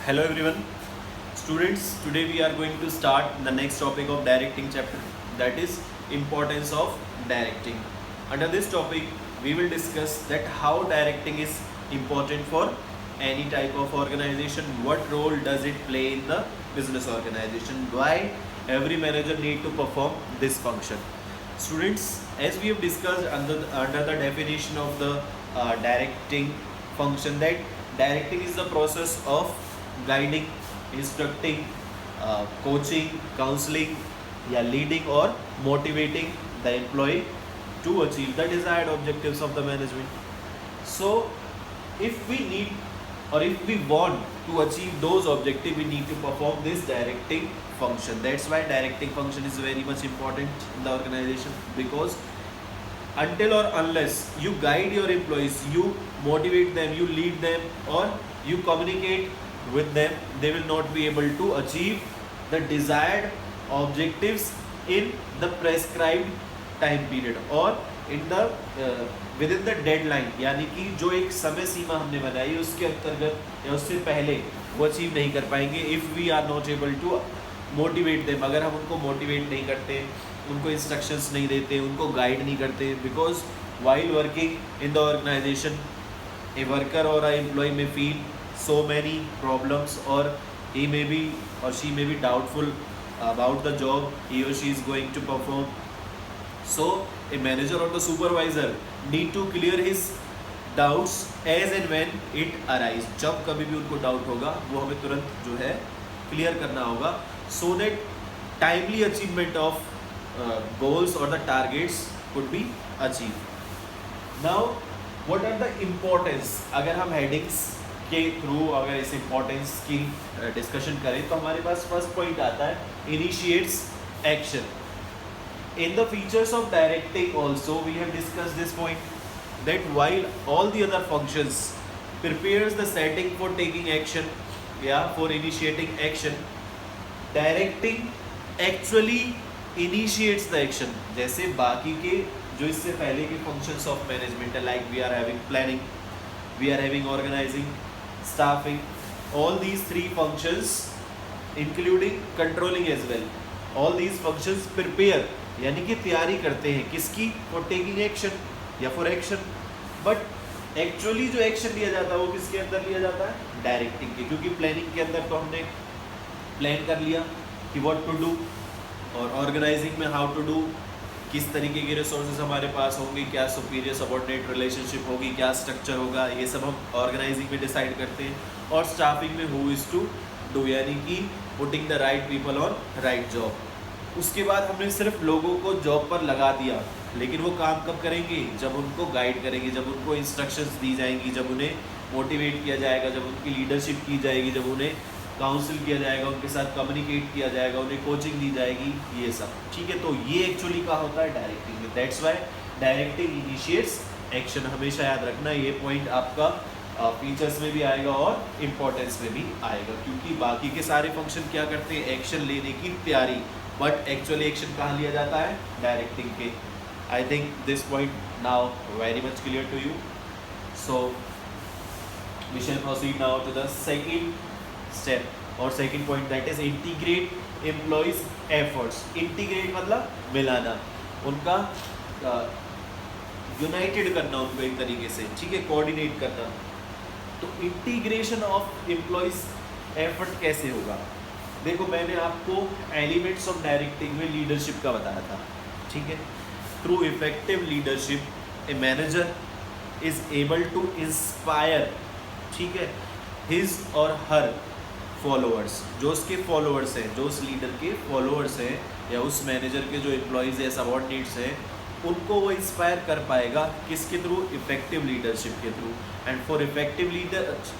Hello everyone, students. Today we are going to start the next topic of directing chapter, that is importance of directing. Under this topic we will discuss that how directing is important for any type of organization, what role does it play in the business organization, why every manager need to perform this function. Students, as we have discussed under the definition of the directing function, that directing is the process of guiding, instructing, coaching, counseling, या leading or motivating the employee to achieve the desired objectives of the management. So, if we need or if we want to achieve those objectives, we need to perform this directing function. That's why directing function is very much important in the organization, because until or unless you guide your employees, you motivate them, you lead them, or you communicate with them, they will not be able to achieve the desired objectives in the prescribed time period or in the within the deadline. यानी कि जो एक समय सीमा हमने बनाई उसके अंतर्गत या उससे पहले वो अचीव नहीं कर पाएंगे if we are not able to motivate them. अगर हम उनको मोटिवेट नहीं करते, उनको इंस्ट्रक्शंस नहीं देते, उनको गाइड नहीं करते, because while working in the organization a worker or a employee may feel so many problems, or he may be or she may be doubtful about the job he or she is going to perform. So a manager or the supervisor need to clear his doubts as and when it arise. जब कभी भी उनको doubt होगा वो हमें तुरंत जो है क्लियर करना होगा, so that timely achievement of goals or the targets could be achieved. Now what are the importance? अगर हम headings के थ्रू अगर इस इम्पोर्टेंस की डिस्कशन करें तो हमारे पास फर्स्ट पॉइंट आता है initiates action. In the features of directing also we have discussed this point, that while all the other functions prepares the setting for taking action, for initiating action, directing actually initiates the action. जैसे बाकी के जो इससे पहले के functions of management है, like we are having planning, we are having organizing, staffing, all these three functions including controlling as well, all these functions prepare यानी कि तैयारी करते हैं किसकी, फॉर टेकिंग एक्शन या फॉर एक्शन. बट एक्चुअली जो action लिया जाता है वो किसके अंदर लिया जाता है, डायरेक्टिंग के. क्योंकि प्लानिंग के अंदर तो हमने प्लान कर लिया कि व्हाट टू डू, और ऑर्गेनाइजिंग में हाउ टू डू, किस तरीके के रिसोर्सेज हमारे पास होंगे, क्या सुपीरियर सबऑर्डिनेट रिलेशनशिप होगी, क्या स्ट्रक्चर होगा, ये सब हम ऑर्गेनाइजिंग में डिसाइड करते हैं. और स्टाफिंग में हु इज़ टू डू, यानी कि putting the right people on right job. उसके बाद हमने सिर्फ लोगों को जॉब पर लगा दिया, लेकिन वो काम कब करेंगे, जब उनको गाइड करेंगे, जब उनको इंस्ट्रक्शंस दी जाएंगी, जब उन्हें मोटिवेट किया जाएगा, जब उनकी लीडरशिप की जाएगी, जब उन्हें काउंसिल किया जाएगा, उनके साथ कम्युनिकेट किया जाएगा, उन्हें कोचिंग दी जाएगी, ये सब. ठीक है, तो ये एक्चुअली क्या होता है डायरेक्टिंग में. That's why directing initiates action. हमेशा याद रखना ये पॉइंट आपका फीचर्स में भी आएगा और इम्पोर्टेंस में भी आएगा, क्योंकि बाकी के सारे फंक्शन क्या करते हैं, एक्शन लेने की तैयारी, बट एक्चुअली एक्शन कहाँ लिया जाता है, डायरेक्टिंग के. I think this point now very much clear to you. So we shall proceed now to the second step और second point, that is integrate employees efforts. Integrate मतलब मिलाना, उनका United करना उनको एक तरीके से, ठीक है, कोऑर्डिनेट करना. तो इंटीग्रेशन ऑफ एम्प्लॉइज एफर्ट कैसे होगा. देखो मैंने आपको एलिमेंट्स ऑफ डायरेक्टिंग में लीडरशिप का बताया था, ठीक है. Through effective leadership a manager is able to inspire, ठीक है, हिज और हर फॉलोअर्स. जो उसके फॉलोअर्स हैं, जो उस लीडर के फॉलोअर्स हैं, या उस मैनेजर के जो एम्प्लॉयज़ या सबऑर्डिनेट्स हैं, उनको वो इंस्पायर कर पाएगा किसके थ्रू, इफेक्टिव लीडरशिप के through. And for effective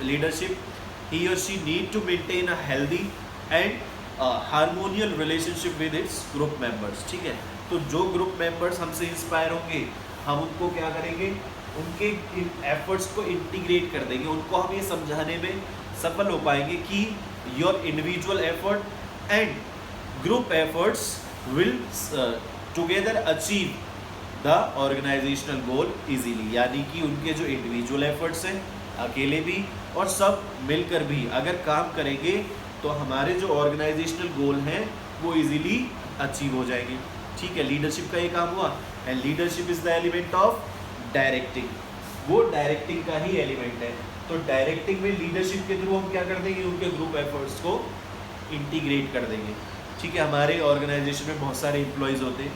leadership he और she need to maintain a healthy and harmonial relationship with its group members. ठीक है, तो जो ग्रुप मेंबर्स हमसे इंस्पायर होंगे, हम उनको क्या करेंगे, उनके एफर्ट्स को इंटीग्रेट कर देंगे, उनको हम ये समझाने में सफल हो पाएंगे कि your individual effort and group efforts will together achieve the organizational goal easily. यानी कि उनके जो इंडिविजुअल एफर्ट्स हैं, अकेले भी और सब मिलकर भी अगर काम करेंगे तो हमारे जो ऑर्गेनाइजेशनल गोल हैं वो इजीली अचीव हो जाएंगे। ठीक है, लीडरशिप का ये काम हुआ। And leadership is the element of directing, वो डायरेक्टिंग का ही एलिमेंट है। तो डायरेक्टिंग में लीडरशिप के थ्रू हम क्या कर देंगे, उनके ग्रुप एफर्ट्स को इंटीग्रेट कर देंगे। ठीक है, हमारे ऑर्गेनाइजेशन में बहुत सारे एम्प्लॉयज़ होते हैं,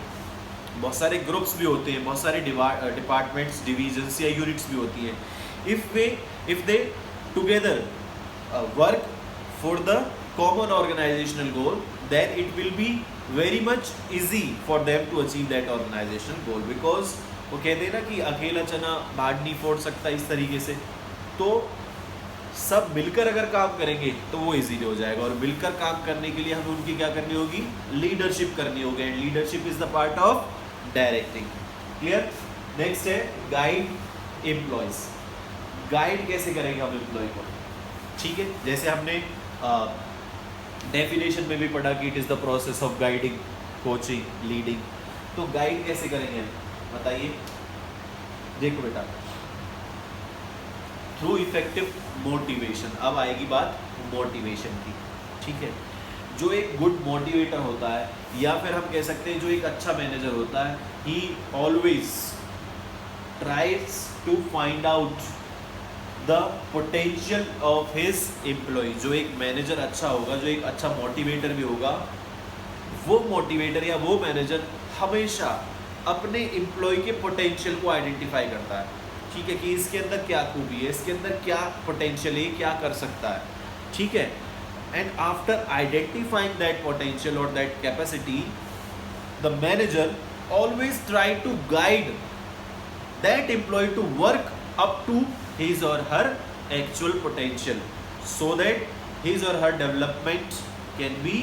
बहुत सारे ग्रुप्स भी होते हैं, बहुत सारे डिपार्टमेंट्स, डिविजन्स या यूनिट्स भी होती हैं। If they together work for the common organizational goal, then it will be very much easy for them to achieve that organizational goal, because वो कहते हैं ना कि अकेला चना भाड़ नहीं फोड़ सकता, इस तरीके से। तो सब मिलकर अगर काम करेंगे तो वो इजीली हो जाएगा, और मिलकर काम करने के लिए हमें उनकी क्या करनी होगी, लीडरशिप करनी होगी। And leadership is the part of directing. Clear? Next है गाइड एम्प्लॉयज। गाइड कैसे करेंगे हम एम्प्लॉय को? ठीक है, जैसे हमने डेफिनेशन में भी पढ़ा कि it is the process of guiding, coaching, leading. तो गाइड कैसे करेंगे बताइए? देखो बेटा, थ्रू इफेक्टिव मोटिवेशन। अब आएगी बात मोटिवेशन की। ठीक है, जो एक गुड मोटिवेटर होता है, या फिर हम कह सकते हैं जो एक अच्छा मैनेजर होता है, he always tries to find out the potential of his employee. जो एक मैनेजर अच्छा होगा, जो एक अच्छा मोटिवेटर भी होगा, वो मोटिवेटर या वो मैनेजर हमेशा अपने एम्प्लॉय के पोटेंशियल को आइडेंटिफाई करता है। ठीक है, कि इसके अंदर क्या खूबी है, इसके अंदर क्या पोटेंशियल है, क्या कर सकता है। ठीक है, and after identifying that potential और that capacity, the manager always try to guide that employee to work up to his or her actual potential, so that his or her development can be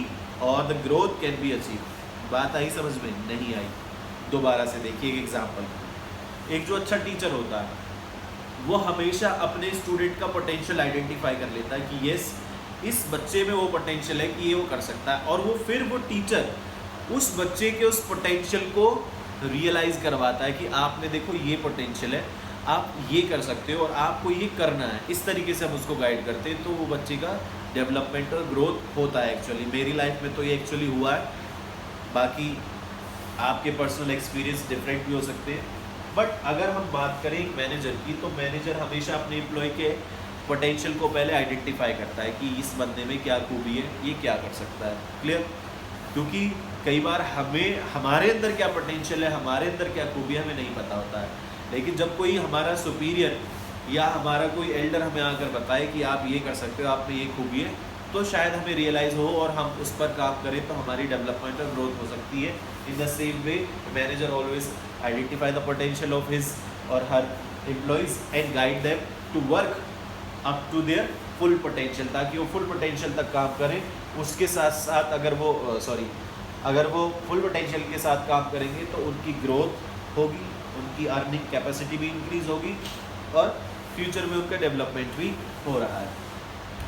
or the growth can be achieved। बात आई समझ में? नहीं आई? दोबारा से देखिए एक example. एक जो अच्छा टीचर होता है वो हमेशा अपने स्टूडेंट का पोटेंशियल आइडेंटिफाई कर लेता है कि यस, इस बच्चे में वो पोटेंशियल है कि ये वो कर सकता है, और वो फिर वो टीचर उस बच्चे के उस पोटेंशियल को रियलाइज़ करवाता है कि आपने देखो ये पोटेंशियल है, आप ये कर सकते हो और आपको ये करना है। इस तरीके से हम उसको गाइड करते हैं, तो वो बच्चे का डेवलपमेंट और ग्रोथ होता है। एक्चुअली मेरी लाइफ में तो ये एक्चुअली हुआ है, बाकी आपके पर्सनल एक्सपीरियंस डिफरेंट भी हो सकते हैं। बट अगर हम बात करें एक मैनेजर की, तो मैनेजर हमेशा अपने एम्प्लॉय के पोटेंशियल को पहले आइडेंटिफाई करता है कि इस बंदे में क्या खूबी है, ये क्या कर सकता है। क्लियर? क्योंकि कई बार हमें हमारे अंदर क्या पोटेंशियल है, हमारे अंदर क्या खूबी है, हमें नहीं पता होता है। लेकिन जब कोई हमारा सुपीरियर या हमारा कोई एल्डर हमें आकर बताए कि आप ये कर सकते हो, आप में ये खूबी है, तो शायद हमें रियलाइज़ हो और हम उस पर काम करें, तो हमारी डेवलपमेंट और ग्रोथ हो सकती है। In the same way manager always identify the potential of his और her employees and guide them to work up to their full potential, ताकि वो फुल पोटेंशियल तक काम करें। उसके साथ साथ अगर वो फुल पोटेंशियल के साथ काम करेंगे तो उनकी ग्रोथ होगी, उनकी अर्निंग कैपेसिटी भी इंक्रीज होगी, और फ्यूचर में उनका डेवलपमेंट भी हो रहा है।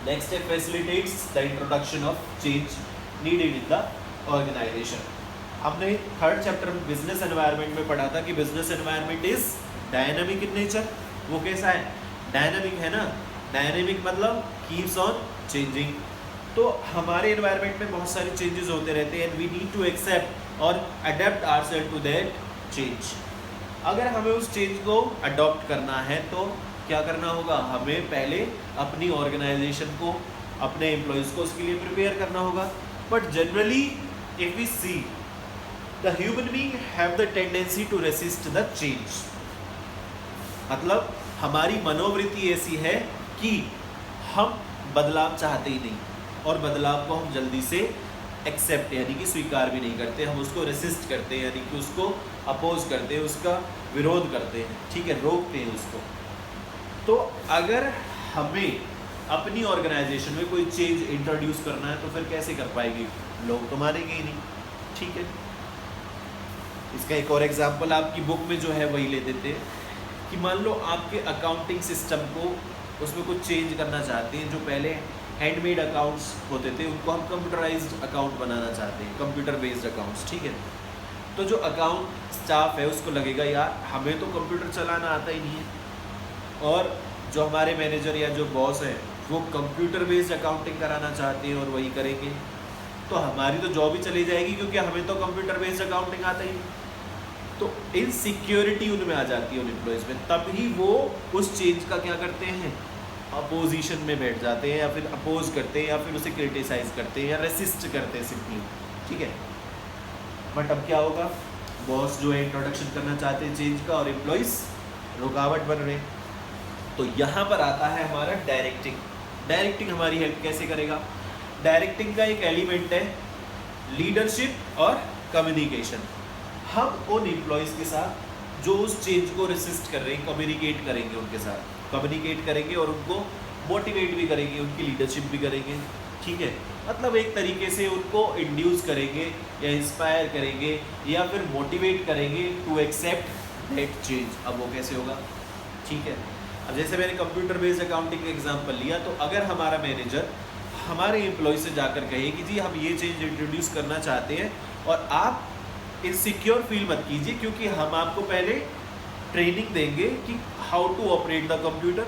नेक्स्ट है facilitates the introduction of change needed in the organization. हमने थर्ड चैप्टर में बिजनेस एनवायरनमेंट में पढ़ा था कि business environment is dynamic in nature. वो कैसा है? डायनामिक है ना। डायनामिक मतलब कीप्स ऑन चेंजिंग। तो हमारे एनवायरनमेंट में बहुत सारे चेंजेस होते रहते हैं, and we need to accept और adapt ourself to that change. अगर हमें उस चेंज को अडॉप्ट करना है तो क्या करना होगा? हमें पहले अपनी ऑर्गेनाइजेशन को, अपने एम्प्लॉयज़ को उसके लिए प्रिपेयर करना होगा। But generally if we see the human being have the tendency to resist the change. मतलब हमारी मनोवृत्ति ऐसी है कि हम बदलाव चाहते ही नहीं, और बदलाव को हम जल्दी से एक्सेप्ट यानी कि स्वीकार भी नहीं करते, हम उसको रेसिस्ट करते हैं, यानी कि उसको अपोज करते हैं, उसका विरोध करते हैं। ठीक है, रोकते हैं उसको। तो अगर हमें अपनी ऑर्गेनाइजेशन में कोई चेंज इंट्रोड्यूस करना है तो फिर कैसे कर पाएगी? लोग तो मानेंगे ही नहीं। ठीक है, इसका एक और एग्जाम्पल आपकी बुक में जो है वही ले देते हैं कि मान लो आपके अकाउंटिंग सिस्टम को उसमें कुछ चेंज करना चाहते हैं। जो पहले हैंडमेड अकाउंट्स होते थे उनको हम कंप्यूटराइज्ड अकाउंट बनाना चाहते हैं, कंप्यूटर बेस्ड अकाउंट्स। ठीक है, तो जो अकाउंट स्टाफ है उसको लगेगा यार हमें तो कंप्यूटर चलाना आता ही नहीं है, और जो हमारे मैनेजर या जो बॉस है वो कंप्यूटर बेस्ड अकाउंटिंग कराना चाहते हैं और वही करेंगे, तो हमारी तो जॉब ही चली जाएगी, क्योंकि हमें तो कंप्यूटर बेस्ड अकाउंटिंग आता ही नहीं। तो इनसिक्योरिटी उनमें आ जाती है उन एम्प्लॉयज़ में, तभी वो उस चेंज का क्या करते हैं, अपोजिशन में बैठ जाते हैं, या फिर अपोज करते हैं, या फिर उसे क्रिटिसाइज करते हैं, या रेसिस्ट करते हैं सिंपली, ठीक है। बट अब क्या होगा, बॉस जो है इंट्रोडक्शन करना चाहते हैं चेंज का, और एम्प्लॉयज़ रुकावट बन रहे हैं। तो यहाँ पर आता है हमारा डायरेक्टिंग। डायरेक्टिंग हमारी हेल्प कैसे करेगा? डायरेक्टिंग का एक एलिमेंट है लीडरशिप और कम्युनिकेशन। हम उन एम्प्लॉयज़ के साथ जो उस चेंज को रेसिस्ट कर रहे हैं, कम्युनिकेट करेंगे उनके साथ, कम्युनिकेट करेंगे और उनको मोटिवेट भी करेंगे, उनकी लीडरशिप भी करेंगे, ठीक है। मतलब एक तरीके से उनको इंड्यूस करेंगे या इंस्पायर करेंगे या फिर मोटिवेट करेंगे टू एक्सेप्ट दैट चेंज। अब वो कैसे होगा, ठीक है। अब जैसे मैंने कंप्यूटर बेस्ड अकाउंटिंग का एग्जांपल लिया, तो अगर हमारा मैनेजर हमारे एम्प्लॉय से जाकर कहे कि जी हम ये चेंज इंट्रोड्यूस करना चाहते हैं और आप इनसिक्योर फील मत कीजिए, क्योंकि हम आपको पहले ट्रेनिंग देंगे कि how to operate the computer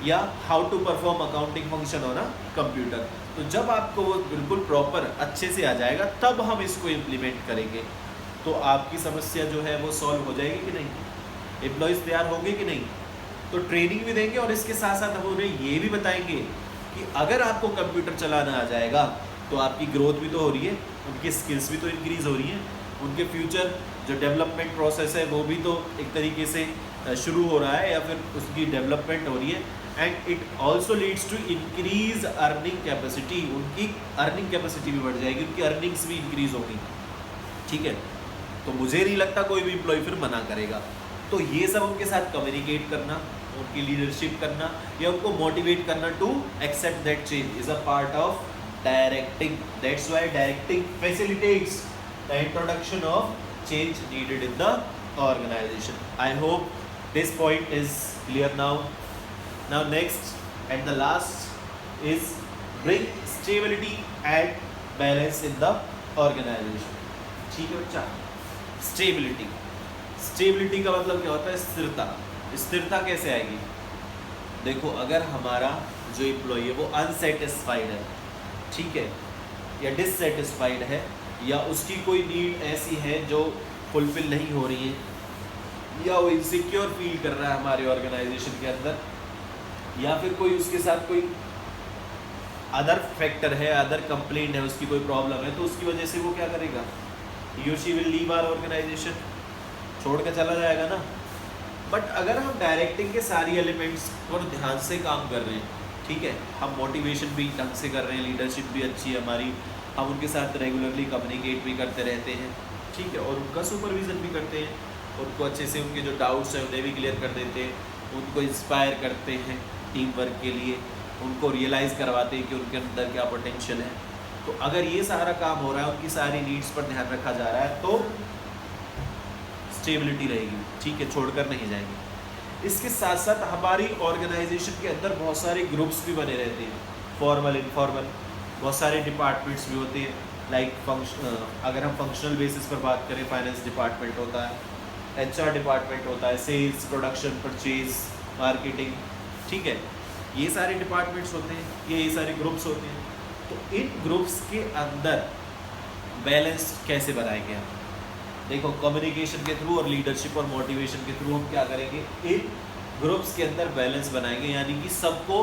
या how to perform accounting function on a computer. तो जब आपको वो बिल्कुल प्रॉपर अच्छे से आ जाएगा तब हम इसको इम्प्लीमेंट करेंगे, तो आपकी समस्या जो है वो सॉल्व हो जाएगी कि नहीं, एम्प्लॉयज़ तैयार होंगे कि नहीं। तो ट्रेनिंग भी देंगे और इसके साथ साथ हम उन्हें ये भी बताएंगे कि अगर आपको कंप्यूटर चलाना आ जाएगा तो आपकी ग्रोथ भी तो हो रही है, उनकी स्किल्स भी तो इंक्रीज़ हो रही हैं, उनके फ्यूचर जो डेवलपमेंट प्रोसेस है वो भी तो एक तरीके से शुरू हो रहा है या फिर उसकी डेवलपमेंट हो रही है। And it also leads to increase earning capacity, उनकी अर्निंग कैपेसिटी भी बढ़ जाएगी, उनकी अर्निंग्स भी इंक्रीज होगी, ठीक है। तो मुझे नहीं लगता कोई भी एम्प्लॉय फिर मना करेगा। तो ये सब उनके साथ कम्युनिकेट करना, उनकी लीडरशिप करना या उनको मोटिवेट करना to accept that change is a part of directing. That's why directing facilitates the introduction of change needed in the organization. I hope this point is clear now. Now next and the last is bring stability and balance in the organization. ठीक है बच्चा, stability, stability का मतलब क्या होता है, स्थिरता। स्थिरता कैसे आएगी? देखो, अगर हमारा जो एम्प्लॉय है वो अनसेटिस्फाइड है, ठीक है, या डिससेटिस्फाइड है, या उसकी कोई नीड ऐसी है जो फुलफिल नहीं हो रही है, या वो इनसिक्योर फील कर रहा है हमारे ऑर्गेनाइजेशन के अंदर, या फिर कोई उसके साथ कोई अदर फैक्टर है, अदर कंप्लेंट है, उसकी कोई प्रॉब्लम है, तो उसकी वजह से वो क्या करेगा, ही और she will leave our organization, छोड़ कर चला जाएगा ना। बट अगर हम डायरेक्टिंग के सारी एलिमेंट्स पर ध्यान से काम कर रहे हैं, ठीक है, हम मोटिवेशन भी ढंग से कर रहे हैं, लीडरशिप भी अच्छी है हमारी, हम उनके साथ रेगुलरली कम्युनिकेट भी करते रहते हैं, ठीक है, और उनका सुपरविज़न भी करते हैं, उनको अच्छे से उनके जो डाउट्स हैं उन्हें भी क्लियर कर देते हैं, उनको इंस्पायर करते हैं टीम वर्क के लिए, उनको रियलाइज़ करवाते हैं कि उनके अंदर क्या पोटेंशियल है। तो अगर ये सारा काम हो रहा है, उनकी सारी नीड्स पर ध्यान रखा जा रहा है, तो स्टेबिलिटी रहेगी, ठीक है, छोड़कर नहीं जाएंगे। इसके साथ साथ हमारी ऑर्गेनाइजेशन के अंदर बहुत सारे ग्रुप्स भी बने रहते हैं, फॉर्मल इनफॉर्मल, बहुत सारे डिपार्टमेंट्स भी होते हैं। लाइक अगर हम फंक्शनल बेसिस पर बात करें, फाइनेंस डिपार्टमेंट होता है, HR डिपार्टमेंट होता है, सेल्स, प्रोडक्शन, परचेज, मार्केटिंग, ठीक है, ये सारे डिपार्टमेंट्स होते हैं, ये सारे ग्रुप्स होते हैं। तो इन ग्रुप्स के अंदर बैलेंस कैसे बनाएंगे हम? देखो, कम्युनिकेशन के थ्रू और लीडरशिप और मोटिवेशन के थ्रू हम क्या करेंगे, इन ग्रुप्स के अंदर बैलेंस बनाएंगे, यानी कि सबको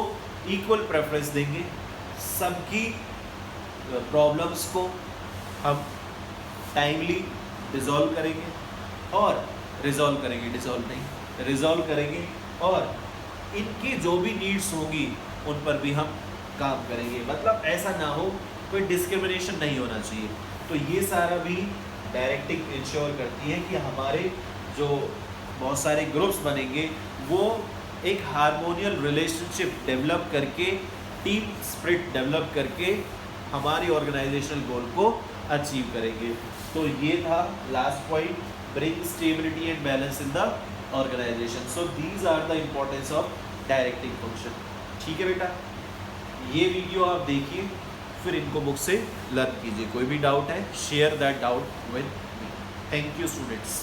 इक्वल प्रेफरेंस देंगे, सबकी प्रॉब्लम्स को हम टाइमली रिजॉल्व करेंगे और रिजॉल्व करेंगे और इनकी जो भी नीड्स होंगी उन पर भी हम काम करेंगे। मतलब ऐसा ना हो, कोई डिस्क्रिमिनेशन नहीं होना चाहिए। तो ये सारा भी डायरेक्टिंग इंश्योर करती है कि हमारे जो बहुत सारे ग्रुप्स बनेंगे वो एक हार्मोनियल रिलेशनशिप डेवलप करके, टीम स्पिरिट डेवलप करके हमारी ऑर्गेनाइजेशनल गोल को अचीव करेंगे। तो ये था last point, bring stability and balance in the organization. So these are the importance of directing function. ठीक है बेटा, ये वीडियो आप देखिए, फिर इनको बुक से लर्न कीजिए। कोई भी डाउट है, share that doubt with me. Thank you students.